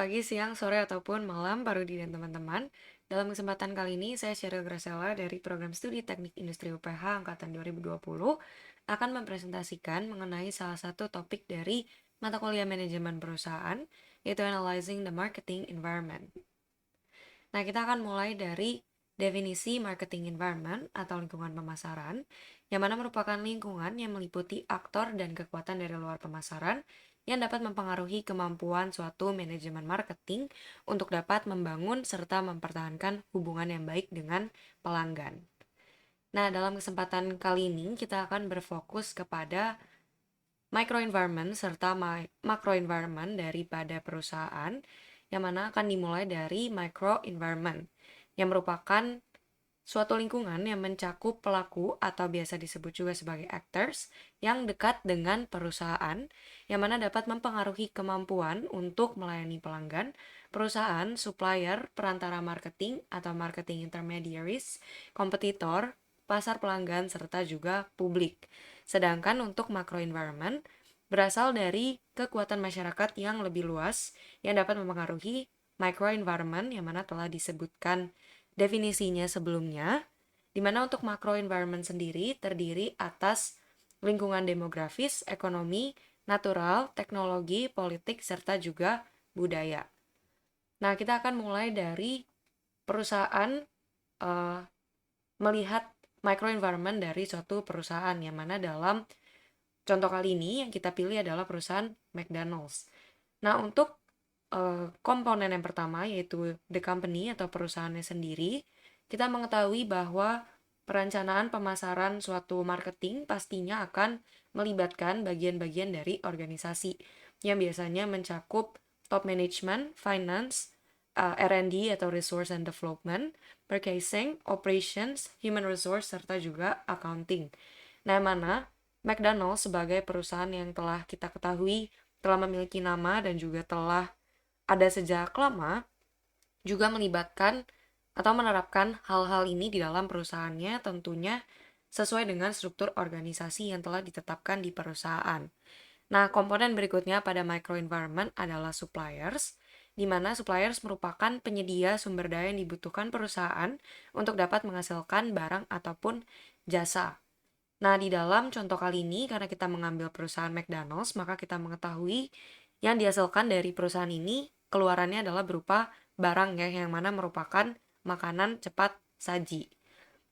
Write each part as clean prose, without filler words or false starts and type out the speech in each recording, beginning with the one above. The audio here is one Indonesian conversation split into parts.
Pagi, siang, sore, ataupun malam, Pak Rudi dan teman-teman. Dalam kesempatan kali ini, saya Sheryl Gracella dari Program Studi Teknik Industri UPH Angkatan 2020 akan mempresentasikan mengenai salah satu topik dari mata kuliah manajemen perusahaan, yaitu Analyzing the Marketing Environment. Nah, kita akan mulai dari definisi marketing environment atau lingkungan pemasaran, yang mana merupakan lingkungan yang meliputi aktor dan kekuatan dari luar pemasaran yang dapat mempengaruhi kemampuan suatu manajemen marketing untuk dapat membangun serta mempertahankan hubungan yang baik dengan pelanggan. Nah, dalam kesempatan kali ini kita akan berfokus kepada microenvironment serta macroenvironment daripada perusahaan, yang mana akan dimulai dari microenvironment, yang merupakan suatu lingkungan yang mencakup pelaku atau biasa disebut juga sebagai actors yang dekat dengan perusahaan, yang mana dapat mempengaruhi kemampuan untuk melayani pelanggan, perusahaan, supplier, perantara marketing atau marketing intermediaries, kompetitor, pasar pelanggan, serta juga publik. Sedangkan untuk macro environment berasal dari kekuatan masyarakat yang lebih luas yang dapat mempengaruhi micro environment yang mana telah disebutkan definisinya sebelumnya, di mana untuk macro environment sendiri terdiri atas lingkungan demografis, ekonomi, natural, teknologi, politik, serta juga budaya. Nah, kita akan mulai dari perusahaan uh, melihat microenvironment dari suatu perusahaan, yang mana dalam contoh kali ini yang kita pilih adalah perusahaan McDonald's. Nah, untuk komponen yang pertama yaitu the company atau perusahaannya sendiri, kita mengetahui bahwa perencanaan pemasaran suatu marketing pastinya akan melibatkan bagian-bagian dari organisasi yang biasanya mencakup top management, finance, R&D atau resource and development, purchasing, operations, human resource, serta juga accounting. Nah, mana McDonald's sebagai perusahaan yang telah kita ketahui telah memiliki nama dan juga telah ada sejak lama, juga melibatkan atau menerapkan hal-hal ini di dalam perusahaannya, tentunya sesuai dengan struktur organisasi yang telah ditetapkan di perusahaan. Nah, komponen berikutnya pada microenvironment adalah suppliers, di mana suppliers merupakan penyedia sumber daya yang dibutuhkan perusahaan untuk dapat menghasilkan barang ataupun jasa. Nah, di dalam contoh kali ini, karena kita mengambil perusahaan McDonald's, maka kita mengetahui yang dihasilkan dari perusahaan ini, keluarannya adalah berupa barang ya, yang mana merupakan makanan cepat saji.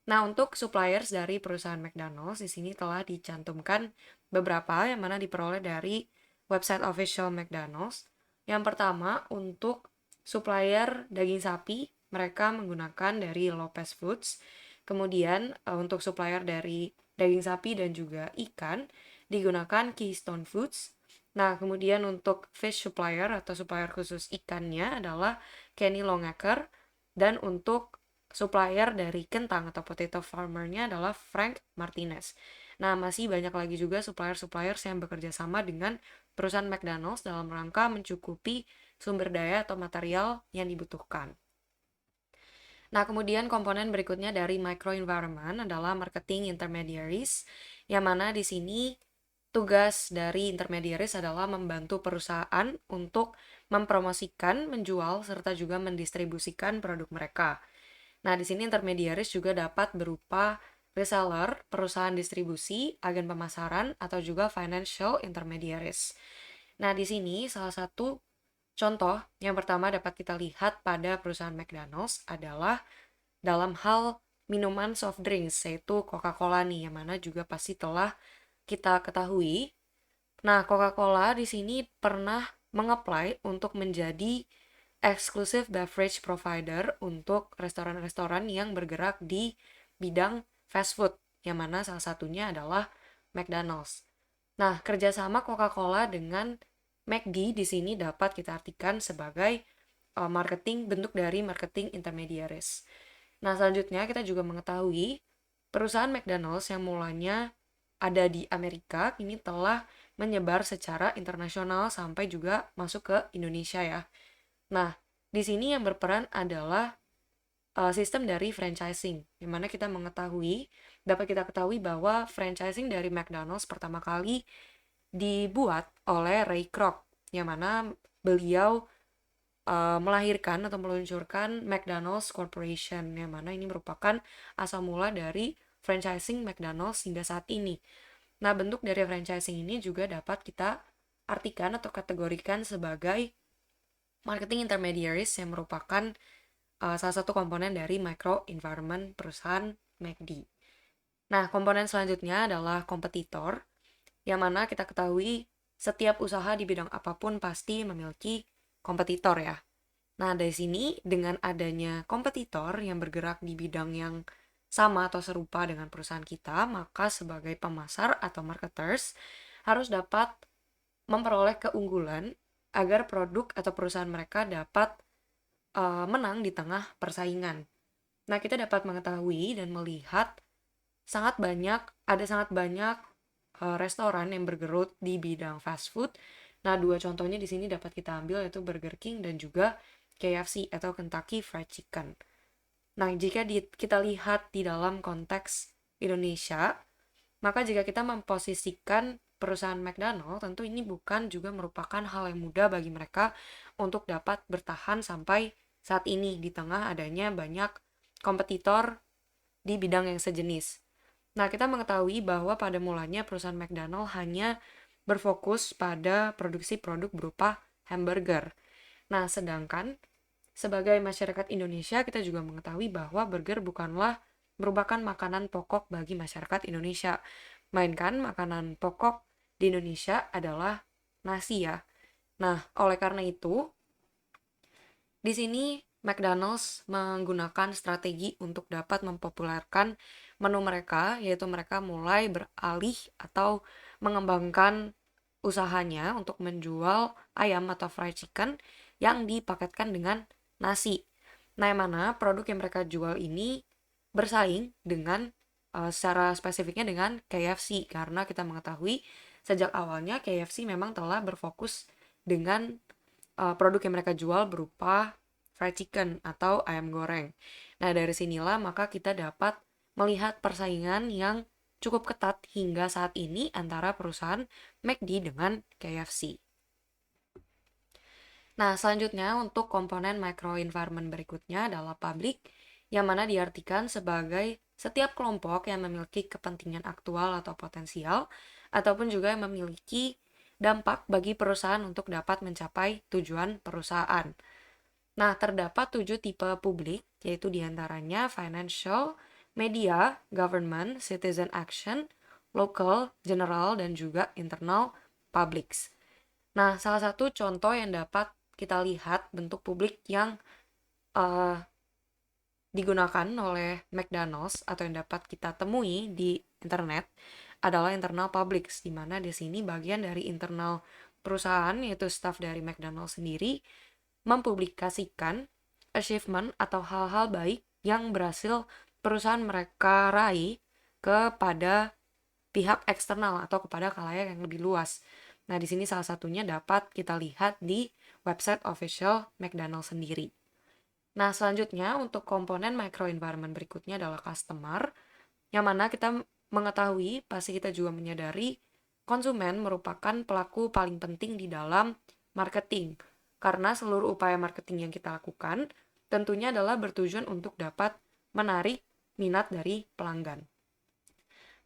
Nah, untuk suppliers dari perusahaan McDonald's, di sini telah dicantumkan beberapa yang mana diperoleh dari website official McDonald's. Yang pertama, untuk supplier daging sapi, mereka menggunakan dari Lopez Foods. Kemudian, untuk supplier dari daging sapi dan juga ikan, digunakan Keystone Foods. Nah, kemudian untuk fish supplier atau supplier khusus ikannya adalah Kenny Longacre. Dan untuk supplier dari kentang atau potato farmernya adalah Frank Martinez. Nah, masih banyak lagi juga supplier-suppliers yang bekerja sama dengan perusahaan McDonald's dalam rangka mencukupi sumber daya atau material yang dibutuhkan. Nah, kemudian komponen berikutnya dari microenvironment adalah marketing intermediaries, yang mana di sini tugas dari intermediaries adalah membantu perusahaan untuk mempromosikan, menjual, serta juga mendistribusikan produk mereka. Nah, di sini intermediaries juga dapat berupa reseller, perusahaan distribusi, agen pemasaran, atau juga financial intermediaries. Nah, di sini salah satu contoh yang pertama dapat kita lihat pada perusahaan McDonald's adalah dalam hal minuman soft drinks, yaitu Coca-Cola nih, yang mana juga pasti telah kita ketahui. Nah, Coca-Cola di sini pernah mengapply untuk menjadi exclusive beverage provider untuk restoran-restoran yang bergerak di bidang fast food, yang mana salah satunya adalah McDonald's. Nah, kerjasama Coca-Cola dengan McD di sini dapat kita artikan sebagai bentuk dari marketing intermediaries. Nah, selanjutnya kita juga mengetahui perusahaan McDonald's yang mulanya ada di Amerika ini telah menyebar secara internasional sampai juga masuk ke Indonesia ya. Nah, di sini yang berperan adalah sistem dari franchising, yang mana dapat kita ketahui bahwa franchising dari McDonald's pertama kali dibuat oleh Ray Kroc, yang mana beliau melahirkan atau meluncurkan McDonald's Corporation, yang mana ini merupakan asal mula dari franchising McDonald's hingga saat ini. Nah, bentuk dari franchising ini juga dapat kita artikan atau kategorikan sebagai marketing intermediaries yang merupakan salah satu komponen dari micro environment perusahaan McD. Nah, komponen selanjutnya adalah kompetitor, yang mana kita ketahui setiap usaha di bidang apapun pasti memiliki kompetitor ya. Nah, dari sini dengan adanya kompetitor yang bergerak di bidang yang sama atau serupa dengan perusahaan kita, maka sebagai pemasar atau marketers harus dapat memperoleh keunggulan agar produk atau perusahaan mereka dapat menang di tengah persaingan. Nah, kita dapat mengetahui dan melihat ada sangat banyak restoran yang bergelut di bidang fast food. Nah, dua contohnya di sini dapat kita ambil yaitu Burger King dan juga KFC atau Kentucky Fried Chicken. Nah, jika kita lihat di dalam konteks Indonesia, maka jika kita memposisikan perusahaan McDonald, tentu ini bukan juga merupakan hal yang mudah bagi mereka untuk dapat bertahan sampai saat ini di tengah adanya banyak kompetitor di bidang yang sejenis. Nah, kita mengetahui bahwa pada mulanya perusahaan McDonald hanya berfokus pada produksi produk berupa hamburger. Nah, sedangkan sebagai masyarakat Indonesia, kita juga mengetahui bahwa burger bukanlah merupakan makanan pokok bagi masyarakat Indonesia. Melainkan makanan pokok di Indonesia adalah nasi ya. Nah, oleh karena itu, di sini McDonald's menggunakan strategi untuk dapat mempopulerkan menu mereka, yaitu mereka mulai beralih atau mengembangkan usahanya untuk menjual ayam atau fried chicken yang dipaketkan dengan nasi. Nah, yang mana produk yang mereka jual ini bersaing dengan secara spesifiknya dengan KFC, karena kita mengetahui sejak awalnya KFC memang telah berfokus dengan produk yang mereka jual berupa fried chicken atau ayam goreng. Nah, dari sinilah maka kita dapat melihat persaingan yang cukup ketat hingga saat ini antara perusahaan McD dengan KFC. Nah, selanjutnya untuk komponen microenvironment berikutnya adalah public, yang mana diartikan sebagai setiap kelompok yang memiliki kepentingan aktual atau potensial, ataupun juga yang memiliki dampak bagi perusahaan untuk dapat mencapai tujuan perusahaan. Nah, terdapat 7 tipe publik, yaitu diantaranya financial, media, government, citizen action, local, general, dan juga internal publics. Nah, salah satu contoh yang dapat kita lihat bentuk publik yang digunakan oleh McDonald's atau yang dapat kita temui di internet adalah internal publics, di mana di sini bagian dari internal perusahaan yaitu staff dari McDonald's sendiri mempublikasikan achievement atau hal-hal baik yang berhasil perusahaan mereka raih kepada pihak eksternal atau kepada khalayak yang lebih luas. Nah, di sini salah satunya dapat kita lihat di website official McDonald's sendiri. Nah, selanjutnya untuk komponen microenvironment berikutnya adalah customer, yang mana kita mengetahui, pasti kita juga menyadari, konsumen merupakan pelaku paling penting di dalam marketing. Karena seluruh upaya marketing yang kita lakukan tentunya adalah bertujuan untuk dapat menarik minat dari pelanggan.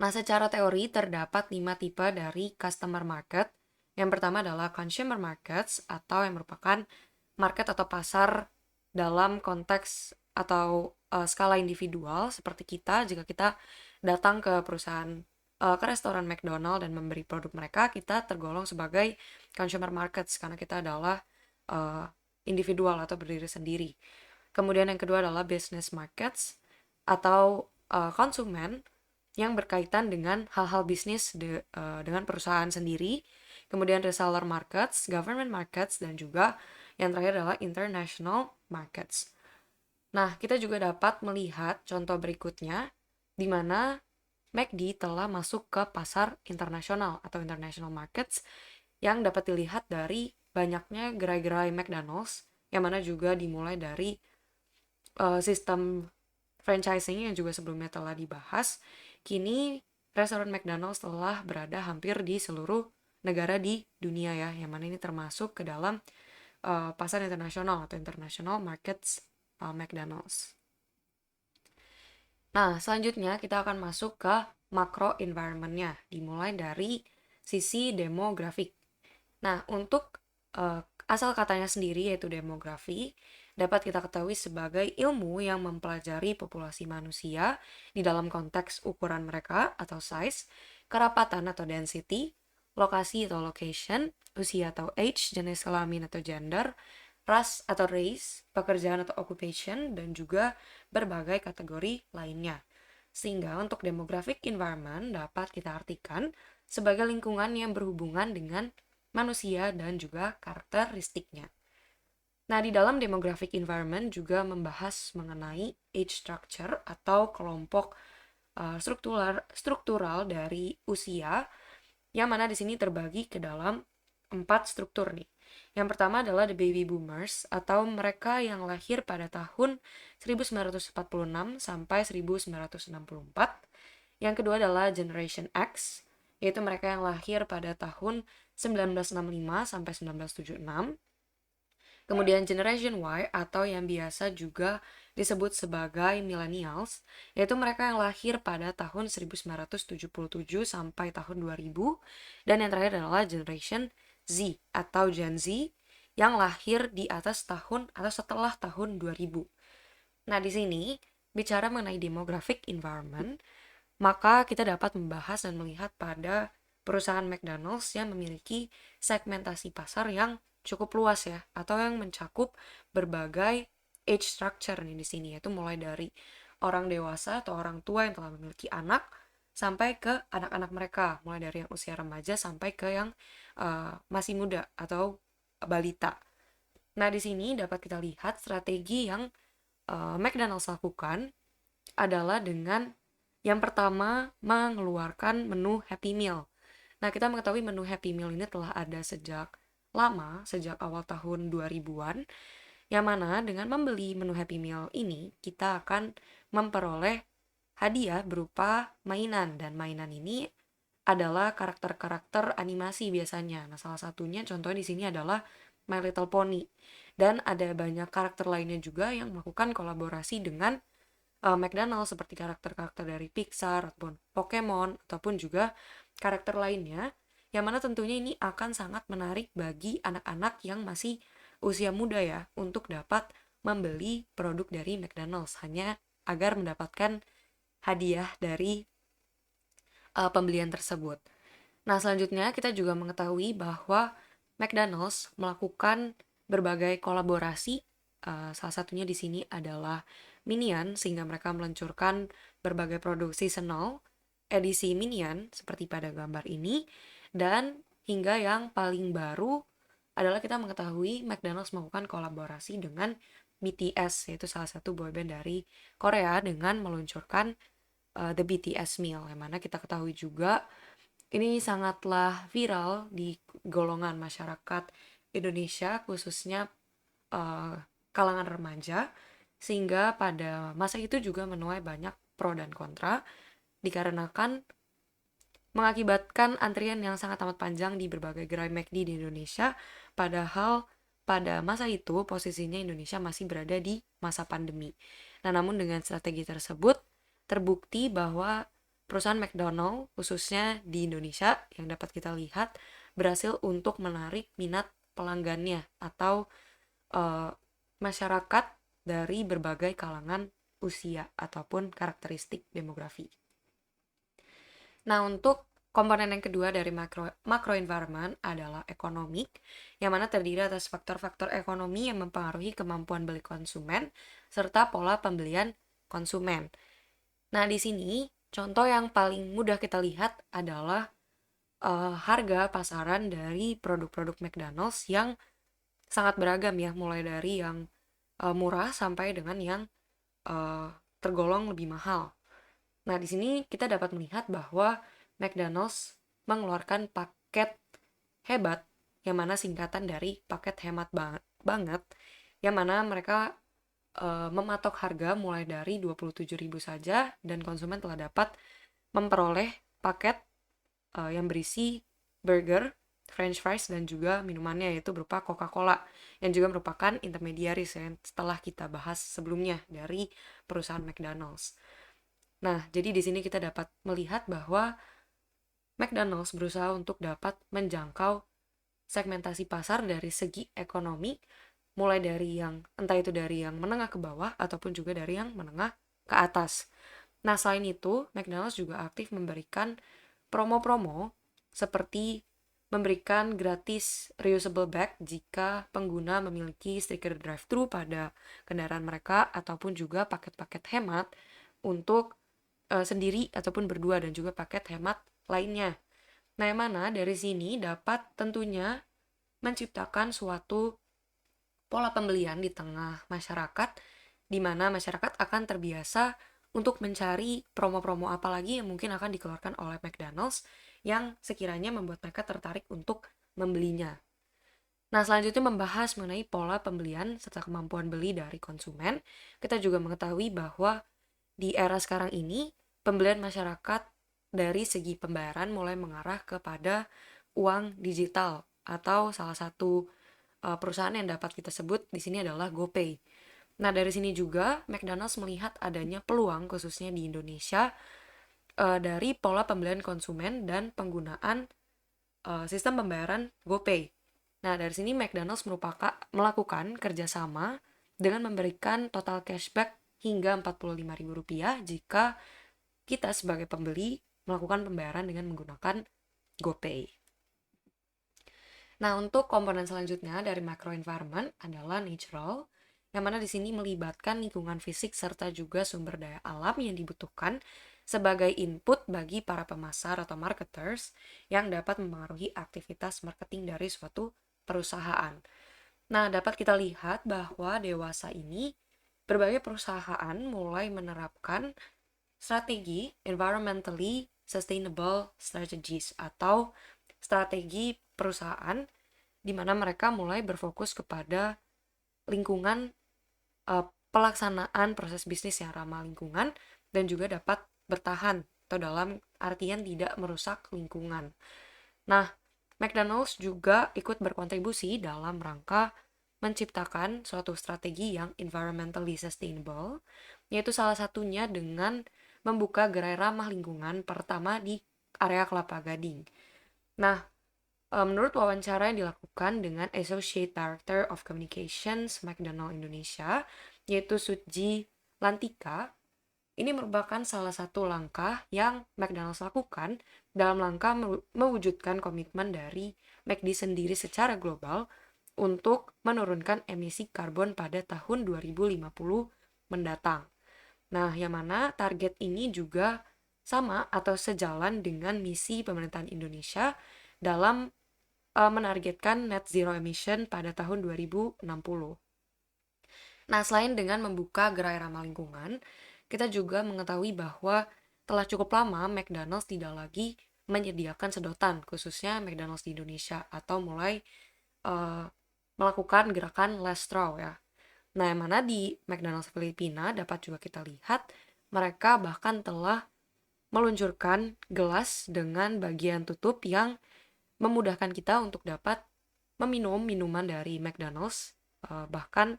Nah, secara teori terdapat 5 tipe dari customer market. Yang pertama adalah consumer markets atau yang merupakan market atau pasar dalam konteks atau skala individual seperti kita. Jika kita datang ke perusahaan ke restoran McDonald dan memberi produk mereka, kita tergolong sebagai consumer markets karena kita adalah individual atau berdiri sendiri. Kemudian yang kedua adalah business markets atau konsumen yang berkaitan dengan hal-hal bisnis dengan perusahaan sendiri. Kemudian reseller markets, government markets, dan juga yang terakhir adalah international markets. Nah, kita juga dapat melihat contoh berikutnya di mana McD telah masuk ke pasar internasional atau international markets yang dapat dilihat dari banyaknya gerai-gerai McDonald's yang mana juga dimulai dari sistem franchising yang juga sebelumnya telah dibahas. Kini restoran McDonald's telah berada hampir di seluruh negara di dunia ya, yang mana ini termasuk ke dalam pasar internasional atau international markets McDonald's. Nah, selanjutnya kita akan masuk ke macro environment-nya, dimulai dari sisi demografik. Nah, untuk asal katanya sendiri yaitu demografi, dapat kita ketahui sebagai ilmu yang mempelajari populasi manusia di dalam konteks ukuran mereka atau size, kerapatan atau density, lokasi atau location, usia atau age, jenis kelamin atau gender, ras atau race, pekerjaan atau occupation, dan juga berbagai kategori lainnya. Sehingga untuk demographic environment dapat kita artikan sebagai lingkungan yang berhubungan dengan manusia dan juga karakteristiknya. Nah, di dalam demographic environment juga membahas mengenai age structure atau kelompok struktural dari usia, yang mana di sini terbagi ke dalam 4 struktur nih. Yang pertama adalah the baby boomers atau mereka yang lahir pada tahun 1946 sampai 1964. Yang kedua adalah Generation X, yaitu mereka yang lahir pada tahun 1965 sampai 1976. Kemudian Generation Y atau yang biasa juga disebut sebagai millennials, yaitu mereka yang lahir pada tahun 1977 sampai tahun 2000. Dan yang terakhir adalah Generation Z atau Gen Z yang lahir di atas tahun atau setelah tahun 2000. Nah, di sini bicara mengenai demographic environment, maka kita dapat membahas dan melihat pada perusahaan McDonald's yang memiliki segmentasi pasar yang cukup luas ya, atau yang mencakup berbagai age structure nih di sini, yaitu mulai dari orang dewasa atau orang tua yang telah memiliki anak sampai ke anak-anak mereka, mulai dari yang usia remaja sampai ke yang masih muda atau balita. Nah, di sini dapat kita lihat strategi yang McDonald's lakukan adalah dengan yang pertama mengeluarkan menu Happy Meal. Nah, kita mengetahui menu Happy Meal ini telah ada sejak lama, sejak awal tahun 2000-an, yang mana dengan membeli menu Happy Meal ini, kita akan memperoleh hadiah berupa mainan, dan mainan ini adalah karakter-karakter animasi biasanya. Nah, salah satunya contohnya di sini adalah My Little Pony. Dan ada banyak karakter lainnya juga yang melakukan kolaborasi dengan McDonald's seperti karakter-karakter dari Pixar ataupun Pokemon ataupun juga karakter lainnya, yang mana tentunya ini akan sangat menarik bagi anak-anak yang masih usia muda ya untuk dapat membeli produk dari McDonald's hanya agar mendapatkan hadiah dari pembelian tersebut. Nah, selanjutnya kita juga mengetahui bahwa McDonald's melakukan berbagai kolaborasi. Salah satunya di sini adalah Minion, sehingga mereka meluncurkan berbagai produk seasonal edisi Minion seperti pada gambar ini. Dan hingga yang paling baru adalah kita mengetahui McDonald's melakukan kolaborasi dengan BTS, yaitu salah satu boyband dari Korea, dengan meluncurkan The BTS Meal, yang mana kita ketahui juga ini sangatlah viral di golongan masyarakat Indonesia, khususnya kalangan remaja, sehingga pada masa itu juga menuai banyak pro dan kontra, dikarenakan mengakibatkan antrian yang sangat amat panjang di berbagai gerai McD di Indonesia, padahal pada masa itu posisinya Indonesia masih berada di masa pandemi. Nah, namun dengan strategi tersebut, terbukti bahwa perusahaan McDonald, khususnya di Indonesia, yang dapat kita lihat, berhasil untuk menarik minat pelanggannya atau masyarakat dari berbagai kalangan usia ataupun karakteristik demografi. Nah, untuk komponen yang kedua dari macro environment adalah economic, yang mana terdiri atas faktor-faktor ekonomi yang mempengaruhi kemampuan beli konsumen serta pola pembelian konsumen. Nah, di sini contoh yang paling mudah kita lihat adalah harga pasaran dari produk-produk McDonald's yang sangat beragam ya, mulai dari yang murah sampai dengan yang tergolong lebih mahal. Nah, di sini kita dapat melihat bahwa McDonald's mengeluarkan paket hebat, yang mana singkatan dari paket hemat banget, yang mana mereka mematok harga mulai dari 27.000 saja, dan konsumen telah dapat memperoleh paket yang berisi burger, French fries dan juga minumannya yaitu berupa Coca-Cola yang juga merupakan intermediaries yang setelah kita bahas sebelumnya dari perusahaan McDonald's. Nah, jadi di sini kita dapat melihat bahwa McDonald's berusaha untuk dapat menjangkau segmentasi pasar dari segi ekonomi, mulai dari yang entah itu dari yang menengah ke bawah ataupun juga dari yang menengah ke atas. Nah, selain itu, McDonald's juga aktif memberikan promo-promo seperti memberikan gratis reusable bag jika pengguna memiliki stiker drive-thru pada kendaraan mereka ataupun juga paket-paket hemat untuk sendiri ataupun berdua dan juga paket hemat lainnya. Nah, yang mana dari sini dapat tentunya menciptakan suatu pola pembelian di tengah masyarakat di mana masyarakat akan terbiasa untuk mencari promo-promo apa lagi yang mungkin akan dikeluarkan oleh McDonald's yang sekiranya membuat mereka tertarik untuk membelinya. Nah, selanjutnya membahas mengenai pola pembelian serta kemampuan beli dari konsumen, kita juga mengetahui bahwa di era sekarang ini, pembelian masyarakat dari segi pembayaran mulai mengarah kepada uang digital atau salah satu perusahaan yang dapat kita sebut di sini adalah GoPay. Nah, dari sini juga McDonald's melihat adanya peluang khususnya di Indonesia dari pola pembelian konsumen dan penggunaan sistem pembayaran GoPay. Nah, dari sini McDonald's melakukan kerjasama dengan memberikan total cashback hingga Rp45.000 jika kita sebagai pembeli melakukan pembayaran dengan menggunakan GoPay. Nah, untuk komponen selanjutnya dari macro environment adalah natural, yang mana di sini melibatkan lingkungan fisik serta juga sumber daya alam yang dibutuhkan sebagai input bagi para pemasar atau marketers yang dapat mempengaruhi aktivitas marketing dari suatu perusahaan. Nah, dapat kita lihat bahwa dewasa ini berbagai perusahaan mulai menerapkan strategi environmentally sustainable strategies atau strategi perusahaan di mana mereka mulai berfokus kepada lingkungan pelaksanaan proses bisnis yang ramah lingkungan dan juga dapat bertahan atau dalam artian tidak merusak lingkungan. Nah, McDonald's juga ikut berkontribusi dalam rangka menciptakan suatu strategi yang environmentally sustainable, yaitu salah satunya dengan membuka gerai ramah lingkungan pertama di area Kelapa Gading. Nah, menurut wawancara yang dilakukan dengan Associate Director of Communications McDonald Indonesia, yaitu Sutji Lantika, ini merupakan salah satu langkah yang McDonald's lakukan dalam langkah mewujudkan komitmen dari McD sendiri secara global untuk menurunkan emisi karbon pada tahun 2050 mendatang. Nah, yang mana target ini juga sama atau sejalan dengan misi pemerintahan Indonesia dalam menargetkan net zero emission pada tahun 2060. Nah, selain dengan membuka gerai ramah lingkungan, kita juga mengetahui bahwa telah cukup lama McDonald's tidak lagi menyediakan sedotan, khususnya McDonald's di Indonesia, atau mulai melakukan gerakan less straw ya. Nah, yang mana di McDonald's Filipina dapat juga kita lihat mereka bahkan telah meluncurkan gelas dengan bagian tutup yang memudahkan kita untuk dapat meminum minuman dari McDonald's bahkan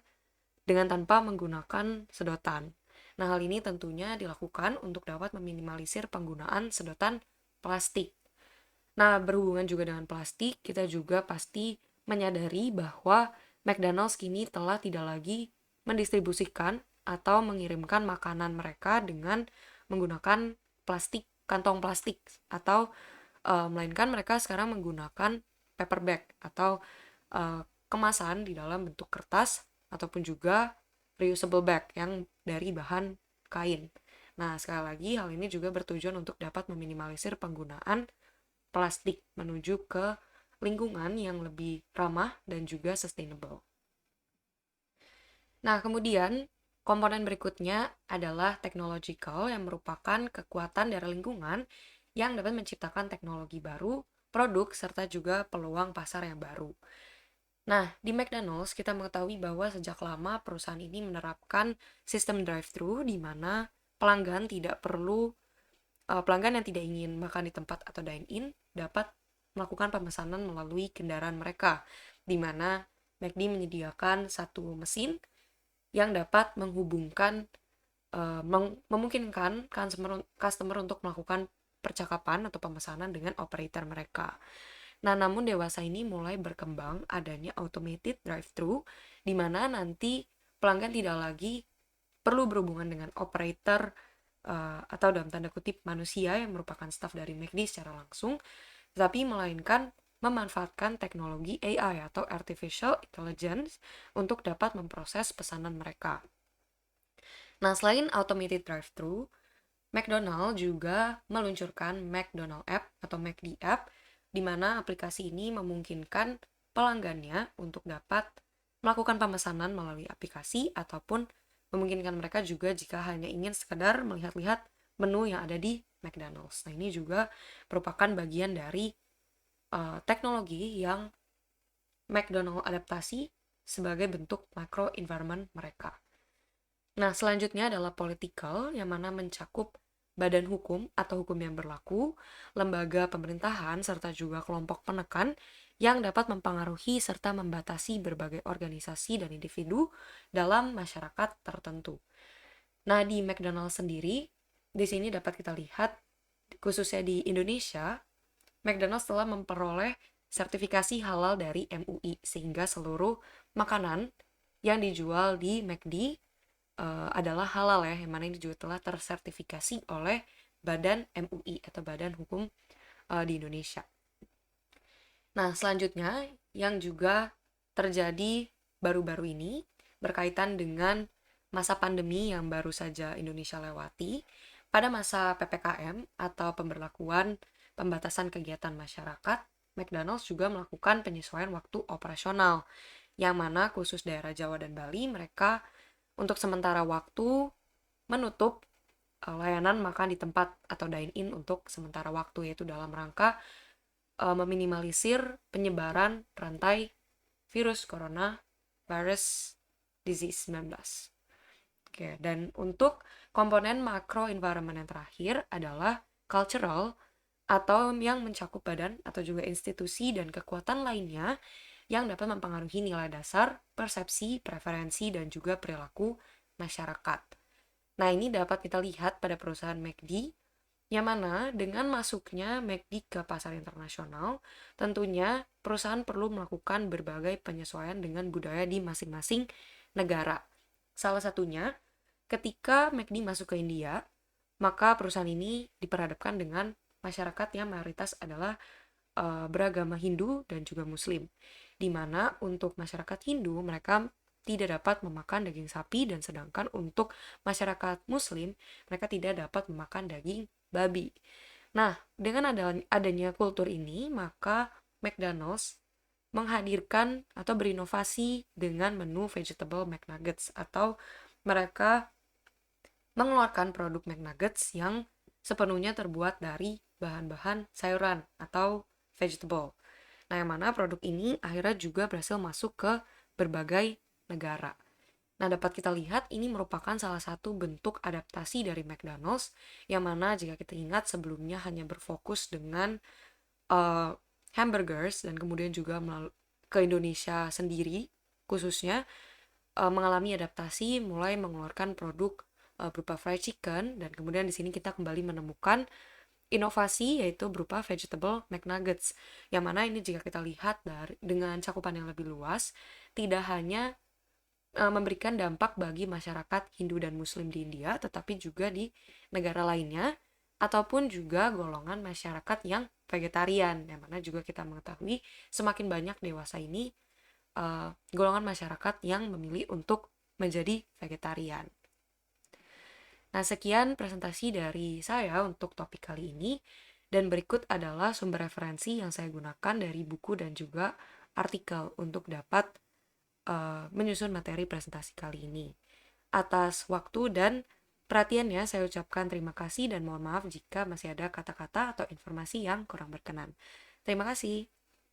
dengan tanpa menggunakan sedotan. Nah, hal ini tentunya dilakukan untuk dapat meminimalisir penggunaan sedotan plastik. Nah, berhubungan juga dengan plastik, kita juga pasti menyadari bahwa McDonald's kini telah tidak lagi mendistribusikan atau mengirimkan makanan mereka dengan menggunakan plastik, kantong plastik, atau melainkan mereka sekarang menggunakan paper bag atau kemasan di dalam bentuk kertas ataupun juga reusable bag yang dari bahan kain. Nah, sekali lagi hal ini juga bertujuan untuk dapat meminimalisir penggunaan plastik menuju ke lingkungan yang lebih ramah dan juga sustainable. Nah, kemudian komponen berikutnya adalah technological yang merupakan kekuatan dari lingkungan yang dapat menciptakan teknologi baru, produk, serta juga peluang pasar yang baru. Nah, di McDonald's kita mengetahui bahwa sejak lama perusahaan ini menerapkan sistem drive-thru di mana pelanggan yang tidak ingin makan di tempat atau dine-in dapat melakukan pemesanan melalui kendaraan mereka, di mana McD menyediakan satu mesin yang dapat menghubungkan memungkinkan customer untuk melakukan percakapan atau pemesanan dengan operator mereka. Nah, namun dewasa ini mulai berkembang adanya automated drive-thru, di mana nanti pelanggan tidak lagi perlu berhubungan dengan operator atau dalam tanda kutip manusia yang merupakan staf dari McD secara langsung, tapi melainkan memanfaatkan teknologi AI atau Artificial Intelligence untuk dapat memproses pesanan mereka. Nah, selain automated drive-thru, McDonald juga meluncurkan McDonald App atau McD App, di mana aplikasi ini memungkinkan pelanggannya untuk dapat melakukan pemesanan melalui aplikasi ataupun memungkinkan mereka juga jika hanya ingin sekedar melihat-lihat menu yang ada di McDonald's. Nah, ini juga merupakan bagian dari teknologi yang McDonald adaptasi sebagai bentuk macro environment mereka. Nah, selanjutnya adalah political, yang mana mencakup badan hukum atau hukum yang berlaku, lembaga pemerintahan, serta juga kelompok penekan yang dapat mempengaruhi serta membatasi berbagai organisasi dan individu dalam masyarakat tertentu. Nah, di McDonald's sendiri, di sini dapat kita lihat, khususnya di Indonesia, McDonald's telah memperoleh sertifikasi halal dari MUI, sehingga seluruh makanan yang dijual di McD adalah halal ya, yang mana ini juga telah tersertifikasi oleh Badan MUI atau Badan Hukum di Indonesia. Nah, selanjutnya yang juga terjadi baru-baru ini berkaitan dengan masa pandemi yang baru saja Indonesia lewati. Pada masa PPKM atau pemberlakuan pembatasan kegiatan masyarakat, McDonald's juga melakukan penyesuaian waktu operasional, yang mana khusus daerah Jawa dan Bali mereka untuk sementara waktu menutup layanan makan di tempat atau dine-in untuk sementara waktu, yaitu dalam rangka meminimalisir penyebaran rantai virus corona virus disease 19. Oke, dan untuk komponen macro environment yang terakhir adalah cultural, atau yang mencakup badan atau juga institusi dan kekuatan lainnya yang dapat mempengaruhi nilai dasar, persepsi, preferensi, dan juga perilaku masyarakat. Nah, ini dapat kita lihat pada perusahaan McD, yang mana dengan masuknya McD ke pasar internasional, tentunya perusahaan perlu melakukan berbagai penyesuaian dengan budaya di masing-masing negara. Salah satunya, ketika McD masuk ke India, maka perusahaan ini diperhadapkan dengan masyarakat yang mayoritas adalah beragama Hindu dan juga Muslim, di mana untuk masyarakat Hindu mereka tidak dapat memakan daging sapi, dan sedangkan untuk masyarakat Muslim mereka tidak dapat memakan daging babi. Nah, dengan adanya kultur ini, maka McDonald's menghadirkan atau berinovasi dengan menu vegetable McNuggets, atau mereka mengeluarkan produk McNuggets yang sepenuhnya terbuat dari bahan-bahan sayuran atau vegetable. Nah, yang mana produk ini akhirnya juga berhasil masuk ke berbagai negara. Nah, dapat kita lihat ini merupakan salah satu bentuk adaptasi dari McDonald's, yang mana jika kita ingat sebelumnya hanya berfokus dengan hamburgers, dan kemudian juga ke Indonesia sendiri khususnya mengalami adaptasi mulai mengeluarkan produk berupa fried chicken, dan kemudian di sini kita kembali menemukan inovasi yaitu berupa vegetable McNuggets, yang mana ini jika kita lihat dengan cakupan yang lebih luas, tidak hanya memberikan dampak bagi masyarakat Hindu dan Muslim di India, tetapi juga di negara lainnya, ataupun juga golongan masyarakat yang vegetarian, yang mana juga kita mengetahui semakin banyak dewasa ini golongan masyarakat yang memilih untuk menjadi vegetarian. Nah, sekian presentasi dari saya untuk topik kali ini, dan berikut adalah sumber referensi yang saya gunakan dari buku dan juga artikel untuk dapat menyusun materi presentasi kali ini. Atas waktu dan perhatiannya saya ucapkan terima kasih, dan mohon maaf jika masih ada kata-kata atau informasi yang kurang berkenan. Terima kasih.